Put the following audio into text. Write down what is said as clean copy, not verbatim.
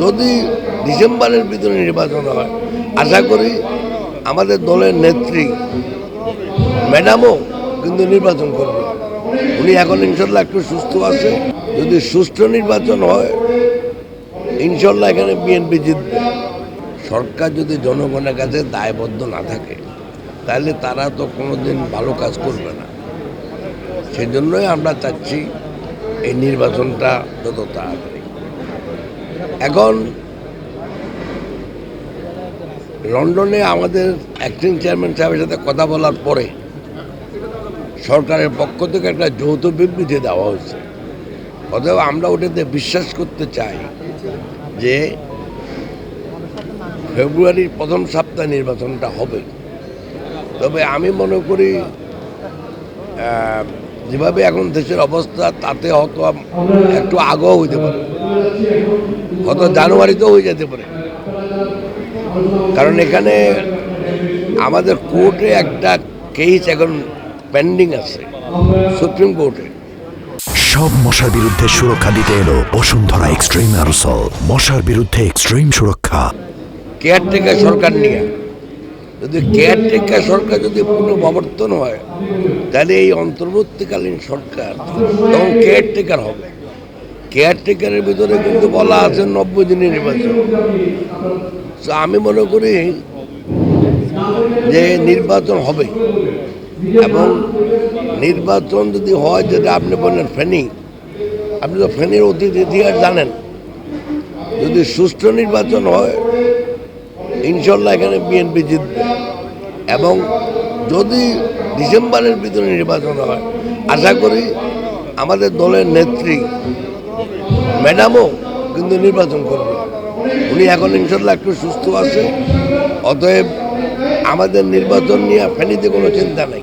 যদি ডিসেম্বরের ভিতরে নির্বাচন হয়, আশা করি আমাদের দলের নেত্রী ম্যাডামও কিন্তু নির্বাচন করবে। উনি এখন ইনশাল্লাহ একটু সুস্থ আছে। যদি সুষ্ঠু নির্বাচন হয়, ইনশাল্লাহ এখানে বিএনপি জিতবে। সরকার যদি জনগণের কাছে দায়বদ্ধ না থাকে, তাহলে তারা তো কোনোদিন ভালো কাজ করবে না। সেই জন্যই আমরা চাচ্ছি এই নির্বাচনটা যত তাড়াতাড়ি। এখন লন্ডনে আমাদের অ্যাক্টিং চেয়ারম্যান সাহেবের সাথে কথা বলার পরে সরকারের পক্ষ থেকে একটা যৌথ বিবৃতি দেওয়া হয়েছে। অতএব আমরা ওটাতে বিশ্বাস করতে চাই যে ফেব্রুয়ারির প্রথম সপ্তাহে নির্বাচনটা হবে। তবে আমি মনে করি যেভাবে এখন দেশের অবস্থা, তাতে হয়তো একটু আগেও হইতে পারে, হয়তো জানুয়ারিতেও হয়ে যেতে পারে। কারণ এখানে আমাদের কোর্টে একটা কেস এখন পেন্ডিং আছে, সুপ্রিম কোর্টে। সব মশার বিরুদ্ধে সুরক্ষা দিতে এলো বসুন্ধরা এক্সট্রিম অ্যারোসল। মশার বিরুদ্ধে এক্সট্রিম সুরক্ষা। কেয়ারটেকার সরকার নিয়ে, যদি কেয়ারটেকার সরকার যদি পুনঃপ্রবর্তন হয়, তাহলে এই অন্তর্বর্তীকালীন সরকার তখন কেয়ারটেকার হবে। কেয়ারটেকারের ভিতরে কিন্তু বলা আছে 90 দিনের নির্বাচন। তো আমি মনে করি যে নির্বাচন হবে, এবং নির্বাচন যদি হয়, যেটা আপনি বললেন ফেনী, আপনি তো ফেনীর অতীত ইতিহাস জানেন। যদি সুষ্ঠু নির্বাচন হয়, ইনশাল্লাহ এখানে বিএনপি জিতবে। এবং যদি ডিসেম্বরের ভিতরে নির্বাচন হয়, আশা করি আমাদের দলের নেত্রী ম্যাডামও কিন্তু নির্বাচন করবে। উনি এখন ইনশাল্লাহ একটু সুস্থ আছে। অতএব আমাদের নির্বাচন নিয়ে ফেনীতে কোনো চিন্তা নেই।